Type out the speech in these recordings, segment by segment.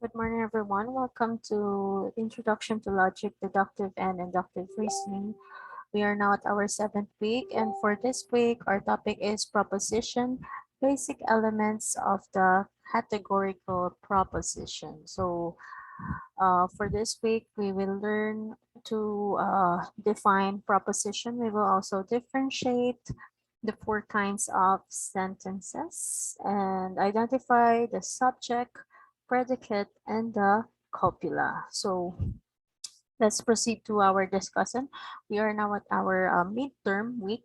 Good morning, everyone. Welcome to Introduction to Logic, Deductive, and Inductive Reasoning. We are now at our seventh week, and for this week, our topic is proposition, basic elements of the categorical proposition. For this week, we will learn to define proposition. We will also differentiate the four kinds of sentences and identify the subject, predicate, and the copula. So let's proceed to our discussion. We are now at our midterm week,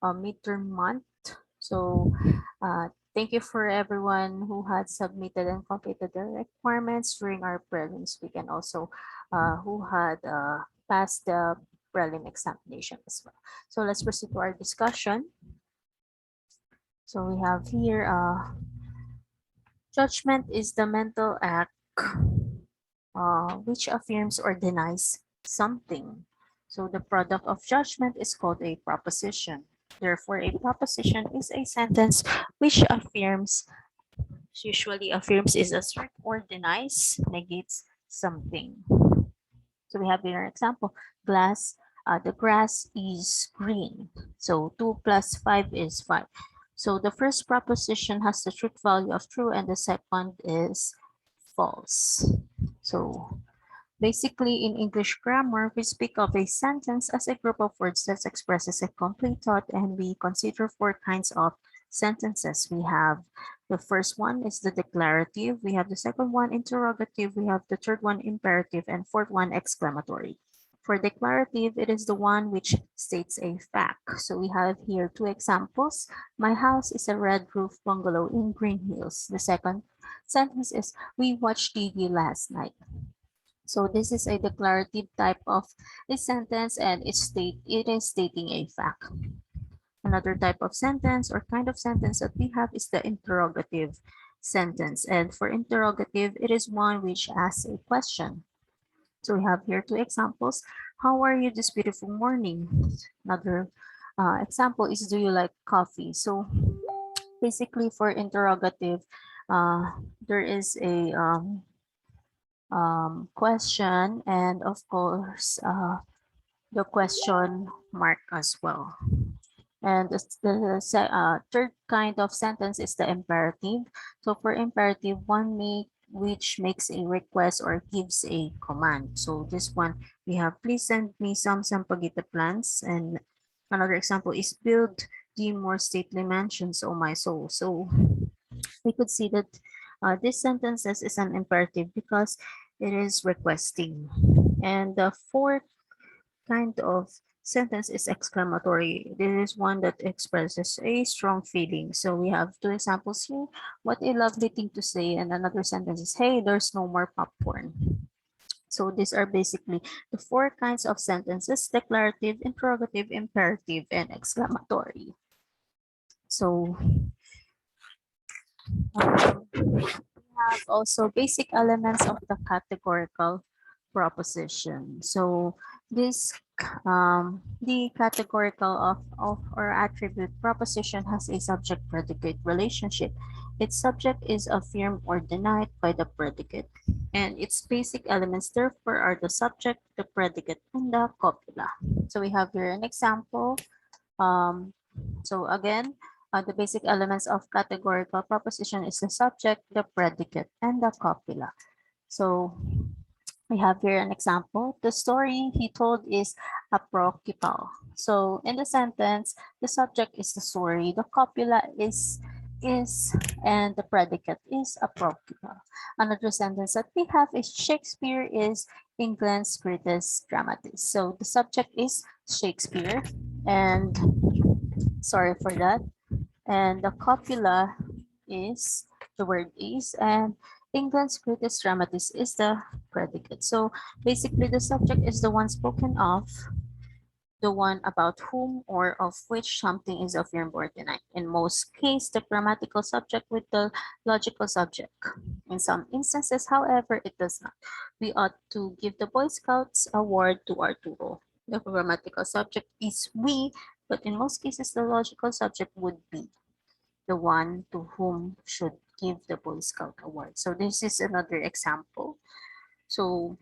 midterm month. So thank you for everyone who had submitted and completed the requirements during our prelims week and also who had passed the prelim examination as well. So let's proceed to our discussion. So we have here judgment is the mental act which affirms or denies something. So the product of judgment is called a proposition. Therefore, a proposition is a sentence which affirms, usually affirms is assert or denies, negates something. So we have here an example, the grass is green. So 2 plus 5 is 5. So the first proposition has the truth value of true and the second is false. So basically, in English grammar, we speak of a sentence as a group of words that expresses a complete thought, and we consider four kinds of sentences. We have the first one is the declarative, we have the second one interrogative, we have the third one imperative, and fourth one exclamatory. For declarative, it is the one which states a fact. So we have here two examples. My house is a red roof bungalow in Green Hills. The second sentence is, we watched TV last night. So this is a declarative type of a sentence and it is stating a fact. Another type of sentence or kind of sentence that we have is the interrogative sentence. And for interrogative, it is one which asks a question. So we have here two examples. How are you this beautiful morning? Another example is, do you like coffee? So basically for interrogative, there is a question and of course the question mark as well. And the third kind of sentence is the imperative. So for imperative, which makes a request or gives a command. So this one we have, please send me some sampaguita plants. And another example is, build the more stately mansions, oh my soul. So we could see that this sentences is an imperative because it is requesting. And the fourth kind of sentence is exclamatory. This is one that expresses a strong feeling. So we have two examples here. What a lovely thing to say. And another sentence is, hey, there's no more popcorn. So these are basically the four kinds of sentences: declarative, interrogative, imperative, and exclamatory. So we have also basic elements of the categorical proposition. So this the categorical of or attribute proposition has a subject predicate relationship. Its subject is affirmed or denied by the predicate, and its basic elements therefore are the subject, the predicate, and the copula. So we have here an example. um, so again, the basic elements of categorical proposition is the subject, the predicate, and the copula. So we have here an example. The story he told is apocryphal. So in the sentence, the subject is the story, the copula is, and the predicate is apocryphal. Another sentence that we have is, Shakespeare is England's greatest dramatist. So the subject is Shakespeare, and sorry for that. And the copula is the word is, and England's greatest dramatist is the predicate. So basically the subject is the one spoken of, the one about whom or of which something is affirmed or denied. In most cases, the grammatical subject with the logical subject. In some instances, however, it does not. We ought to give the Boy Scouts award to Arturo. The grammatical subject is we, but in most cases, the logical subject would be the one to whom should give the Boy Scout Award. So this is another example. So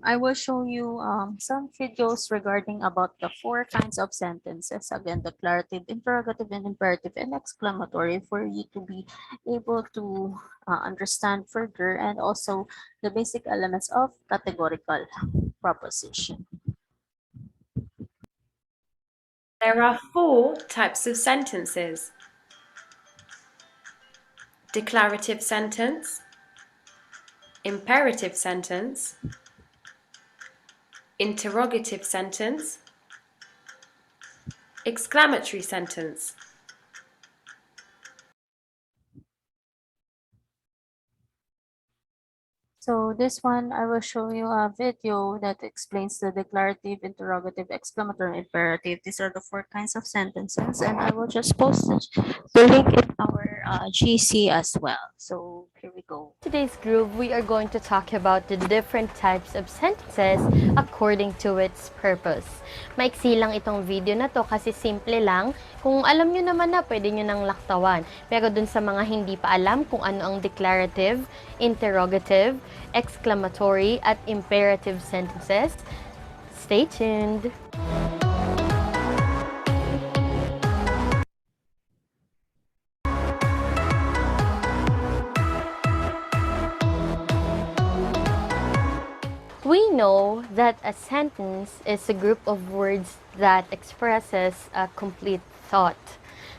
I will show you some videos regarding about the four kinds of sentences. Again, declarative, interrogative, and imperative, and exclamatory for you to be able to understand further, and also the basic elements of categorical proposition. There are four types of sentences: declarative sentence, imperative sentence, interrogative sentence, exclamatory sentence. So this one, I will show you a video that explains the declarative, interrogative, exclamatory, imperative. These are the four kinds of sentences, and I will just post the link in our GC as well. So here we go. Today's group, we are going to talk about the different types of sentences according to its purpose. Maiksi lang itong video na to kasi simple lang. Kung alam nyo naman na, pwede nyo nang laktawan. Pero dun sa mga hindi pa alam kung ano ang declarative, interrogative, exclamatory, at imperative sentences, stay tuned! We know that a sentence is a group of words that expresses a complete thought.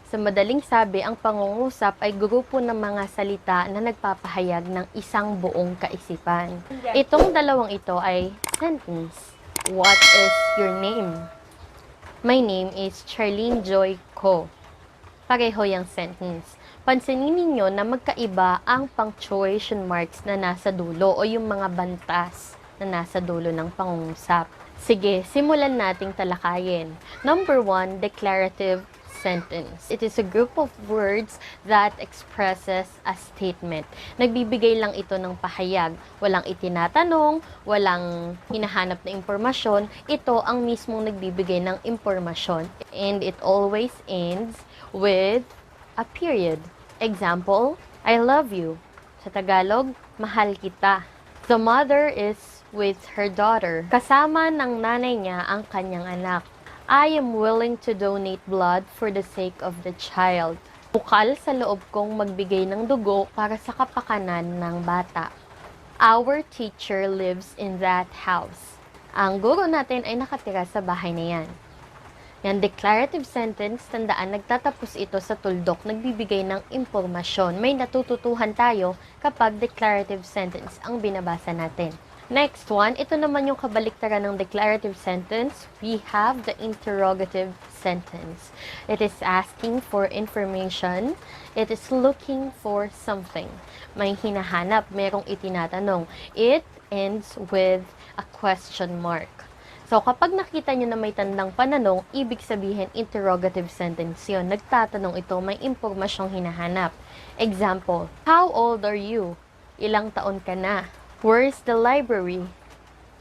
Sa madaling sabi, ang pangungusap ay grupo ng mga salita na nagpapahayag ng isang buong kaisipan. Itong dalawang ito ay sentence. What is your name? My name is Charlene Joy Ko. Pareho yung sentence. Pansinin ninyo na magkaiba ang punctuation marks na nasa dulo o yung mga bantas na nasa dulo ng pangungusap. Sige, simulan nating talakayin. Number 1, declarative sentence. It is a group of words that expresses a statement. Nagbibigay lang ito ng pahayag. Walang itinatanong, walang hinahanap na impormasyon. Ito ang mismong nagbibigay ng impormasyon. And it always ends with a period. Example, I love you. Sa Tagalog, mahal kita. The mother is with her daughter. Kasama ng nanay niya ang kanyang anak. I am willing to donate blood for the sake of the child. Bukal sa loob kong magbigay ng dugo para sa kapakanan ng bata. Our teacher lives in that house. Ang guro natin ay nakatira sa bahay na yan. Yan, declarative sentence, tandaan, nagtatapos ito sa tuldok, nagbibigay ng impormasyon. May natututuhan tayo kapag declarative sentence ang binabasa natin. Next one, ito naman yung kabaliktaran ng declarative sentence. We have the interrogative sentence. It is asking for information. It is looking for something. May hinahanap, merong itinatanong. It ends with a question mark. So, kapag nakita nyo na may tandang pananong, ibig sabihin interrogative sentence yun. Nagtatanong ito, may impormasyong hinahanap. Example, how old are you? Ilang taon ka na? Where's the library?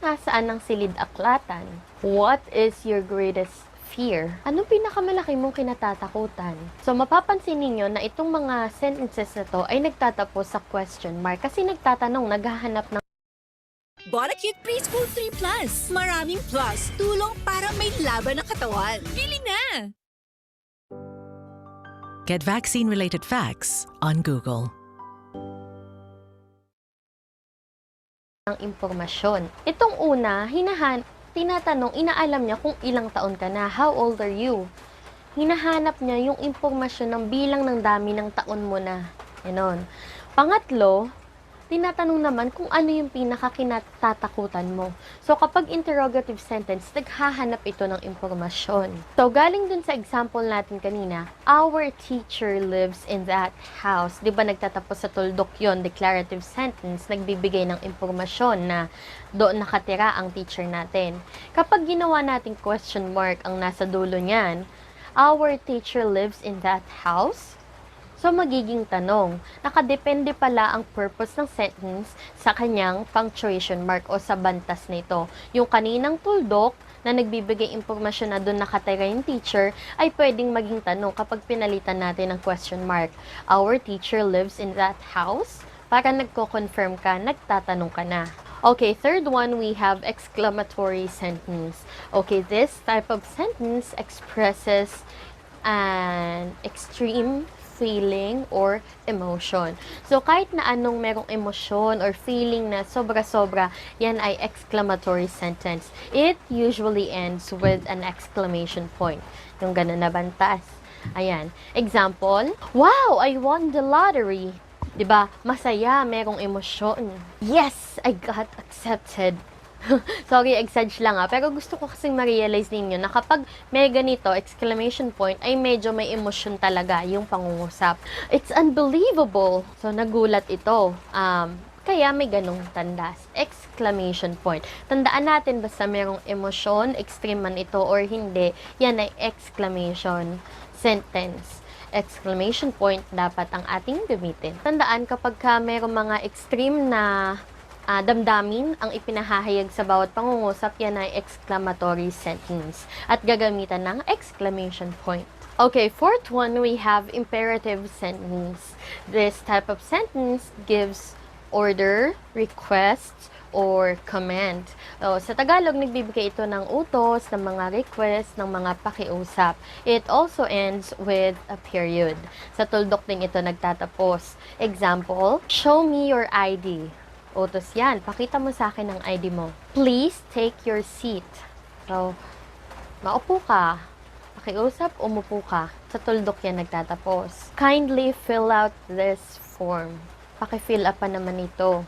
Nasaan ang silid-aklatan? What is your greatest fear? Ano pinakamalaki mong kinatatakutan? So, mapapansin ninyo na itong mga sentences na to ay nagtatapos sa question mark kasi nagtatanong, naghahanap ng Bought a cute preschool 3 Plus. Maraming plus. Tulong para may laban ng katawan. Bili na! Get vaccine-related facts on Google. ng impormasyon. Itong una, tinatanong, inaalam niya kung ilang taon ka na. How old are you? Hinahanap niya yung impormasyon ng bilang ng dami ng taon mo na. Ganon. Pangatlo, tinatanong naman kung ano yung pinakakinatatakutan mo. So, kapag interrogative sentence, naghahanap ito ng impormasyon. So, galing dun sa example natin kanina, our teacher lives in that house. Diba nagtatapos sa tuldok yon, declarative sentence, nagbibigay ng impormasyon na doon nakatira ang teacher natin. Kapag ginawa natin question mark ang nasa dulo niyan, our teacher lives in that house. So, magiging tanong, nakadepende pala ang purpose ng sentence sa kanyang punctuation mark o sa bantas nito. Yung kaninang tuldok, na nagbibigay impormasyon na doon nakatira yung teacher ay pwedeng maging tanong kapag pinalitan natin ng question mark. Our teacher lives in that house. Para nagko-confirm ka, nagtatanong ka na. Okay, third one, we have exclamatory sentence. Okay, this type of sentence expresses an extreme feeling or emotion. So, kahit na anong merong emosyon or feeling na sobra-sobra, yan ay exclamatory sentence. It usually ends with an exclamation point. Yung ganun na bantas. Ayan. Example, wow, I won the lottery. 'Di ba? Masaya, merong emosyon. Yes, I got accepted. Sorry, exage lang pero gusto ko kasing ma-realize ninyo na kapag may ganito, exclamation point, ay medyo may emosyon talaga yung pangungusap. It's unbelievable. So, nagulat ito. Kaya may ganong tandas. Exclamation point. Tandaan natin basta merong emosyon, extreme man ito or hindi, yan ay exclamation sentence. Exclamation point dapat ang ating gamitin. Tandaan kapag merong mga extreme na damdamin ang ipinahahayag sa bawat pangungusap, yan ay exclamatory sentence at gagamitan ng exclamation point. Okay, fourth one, we have imperative sentence. This type of sentence gives order, requests, or command. Sa Tagalog, nagbibigay ito ng utos, ng mga request, ng mga pakiusap. It also ends with a period. Sa tuldok din ito nagtatapos. Example, show me your ID. Utos yan. Pakita mo sa akin ang ID mo. Please take your seat. So, maupo ka. Pakiusap, umupo ka. Sa tuldok yan nagtatapos. Kindly fill out this form. Paki-fill up pa naman ito.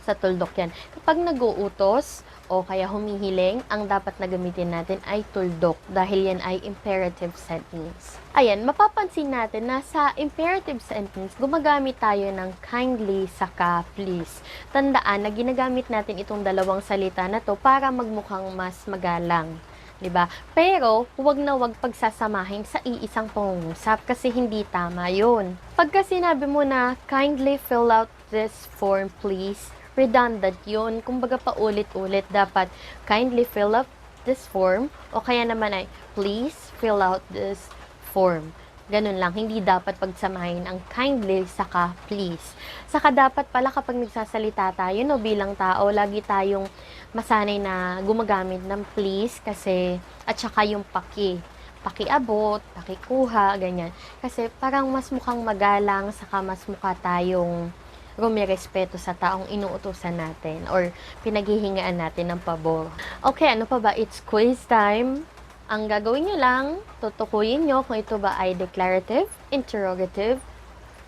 Sa tuldok yan. Kapag nag-uutos o kaya humihiling, ang dapat na gamitin natin ay tuldok dahil yan ay imperative sentence. Ayan, mapapansin natin na sa imperative sentence, gumagamit tayo ng kindly saka please. Tandaan na ginagamit natin itong dalawang salita na to para magmukhang mas magalang. 'Di ba? Pero huwag na huwag pagsasamahin sa iisang pangungusap kasi hindi tama 'yun. Pagka sinabi mo na kindly fill out this form please, redundant yun. Kumbaga paulit-ulit, dapat kindly fill up this form o kaya naman ay please fill out this form. Ganun lang, hindi dapat pagsamahin ang kindly saka please. Saka dapat pala kapag nagsasalita tayo, no, bilang tao, lagi tayong masanay na gumagamit ng please kasi at saka yung pakiabot, pakikuha, ganyan. Kasi parang mas mukhang magalang, saka mas mukha tayong rumirespeto sa taong inuutusan natin or pinaghihingaan natin ng pabor. Okay, ano pa ba? It's quiz time. Ang gagawin nyo lang, tutukuyin nyo kung ito ba ay declarative, interrogative,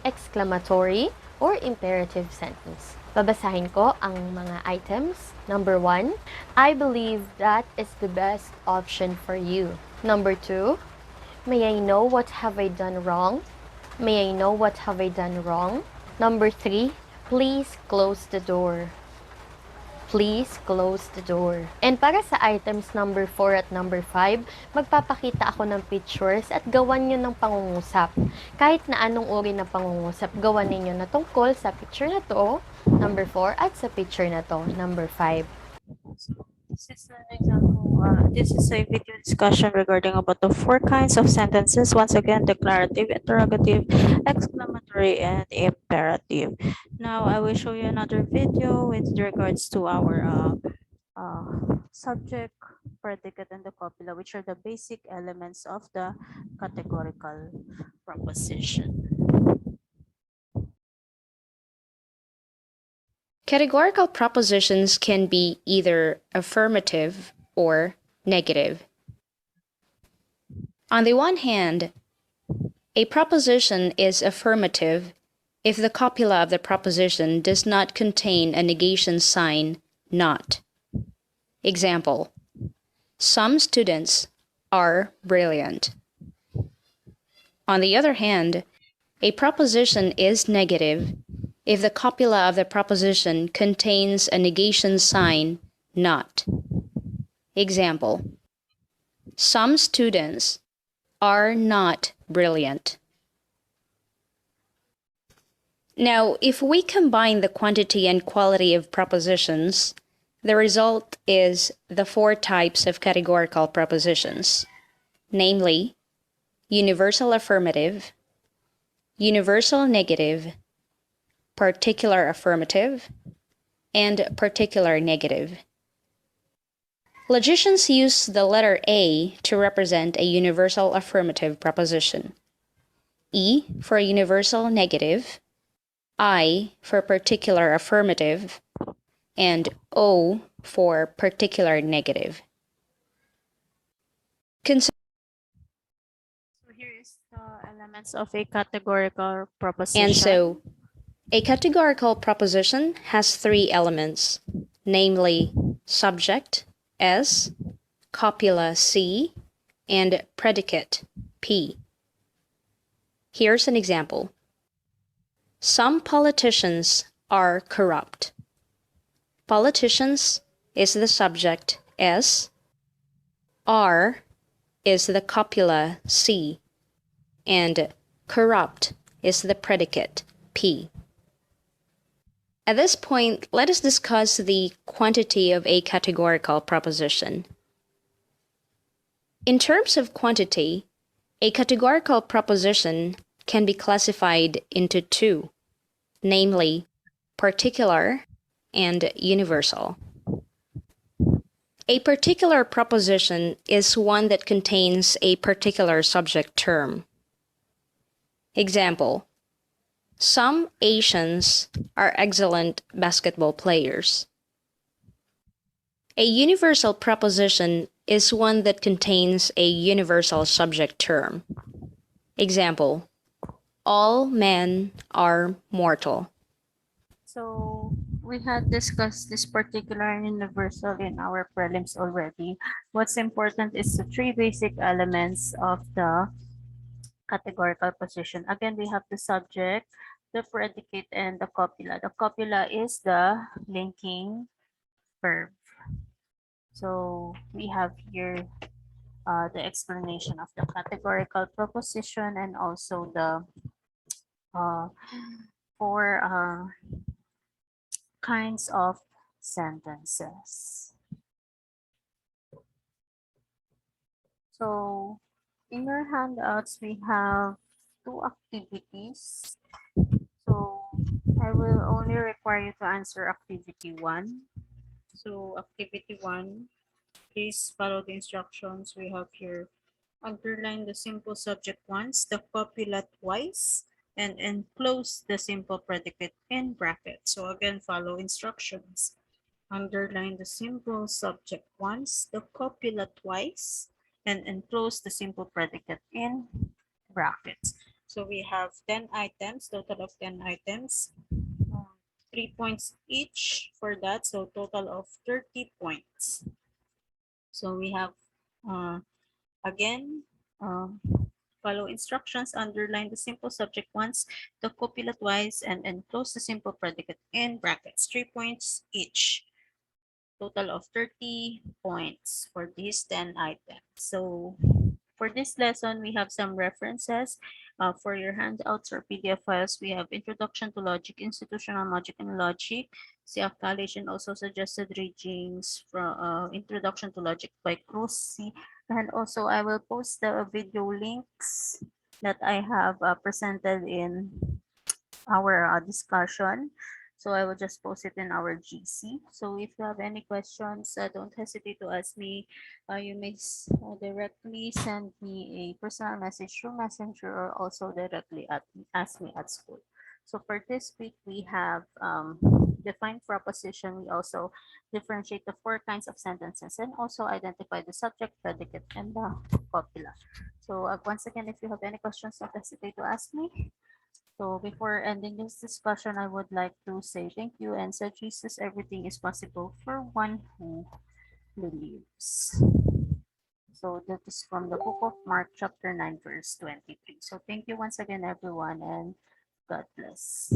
exclamatory, or imperative sentence. Babasahin ko ang mga items. Number 1, I believe that is the best option for you. Number 2, may I know what have I done wrong? May I know what have I done wrong? Number 3, please close the door. Please close the door. And para sa items number 4 at number 5, magpapakita ako ng pictures at gawan nyo ng pangungusap. Kahit na anong uri ng pangungusap, gawan ninyo na tungkol sa picture na to, number 4, at sa picture na to, number 5. This is an example. This is a video discussion regarding about the 4 kinds of sentences. Once again, declarative, interrogative, exclamatory, and imperative. Now, I will show you another video with regards to our subject, predicate, and the copula, which are the basic elements of the categorical proposition. Categorical propositions can be either affirmative or negative. On the one hand, a proposition is affirmative if the copula of the proposition does not contain a negation sign not. Example, some students are brilliant. On the other hand, a proposition is negative if the copula of the proposition contains a negation sign not. Example, some students are not brilliant. Now, if we combine the quantity and quality of propositions, The result is the four types of categorical propositions, namely universal affirmative, universal negative, particular affirmative, and particular negative. Logicians use the letter A to represent a universal affirmative proposition, E for universal negative, I for particular affirmative, and O for particular negative. So here is the elements of a categorical proposition. And so, a categorical proposition has three elements, namely subject, S, copula, C, and predicate, P. Here's an example. Some politicians are corrupt. Politicians is the subject, S, are is the copula, C, and corrupt is the predicate, P. At this point, let us discuss the quantity of a categorical proposition. In terms of quantity, a categorical proposition can be classified into two, namely particular and universal. A particular proposition is one that contains a particular subject term. Example: some Asians are excellent basketball players. A universal proposition is one that contains a universal subject term. Example: all men are mortal. So we had discussed this particular and universal in our prelims already. What's important is the three basic elements of the categorical position. Again, we have the subject, the predicate, and the copula. The copula is the linking verb. So we have here the explanation of the categorical proposition and also the four kinds of sentences. So in your handouts, we have two activities. So I will only require you to answer activity 1. So activity 1, please follow the instructions we have here. Underline the simple subject once, the copula twice, and enclose the simple predicate in brackets. So again, follow instructions. Underline the simple subject once, the copula twice, and enclose the simple predicate in brackets. So we have 10 items, total of 10 items, 3 points each for that, so total of 30 points. So we have, again, follow instructions, underline the simple subject once, the copula twice, and enclose the simple predicate in brackets, 3 points each. Total of 30 points for these 10 items. So for this lesson, we have some references. For your handouts or PDF files, we have Introduction to Logic, Institutional Logic and Logic, CF College, and also suggested readings from Introduction to Logic by Cruz C. And also, I will post the video links that I have presented in our discussion. So I will just post it in our GC. So if you have any questions, don't hesitate to ask me. You may directly send me a personal message through Messenger or also directly ask me at school. So for this week, we have defined proposition. We also differentiate the four kinds of sentences and also identify the subject, predicate, and the copula. So once again, if you have any questions, don't hesitate to ask me. So before ending this discussion, I would like to say thank you and said Jesus, everything is possible for one who believes. So that is from the book of Mark, chapter 9, verse 23. So thank you once again, everyone, and God bless.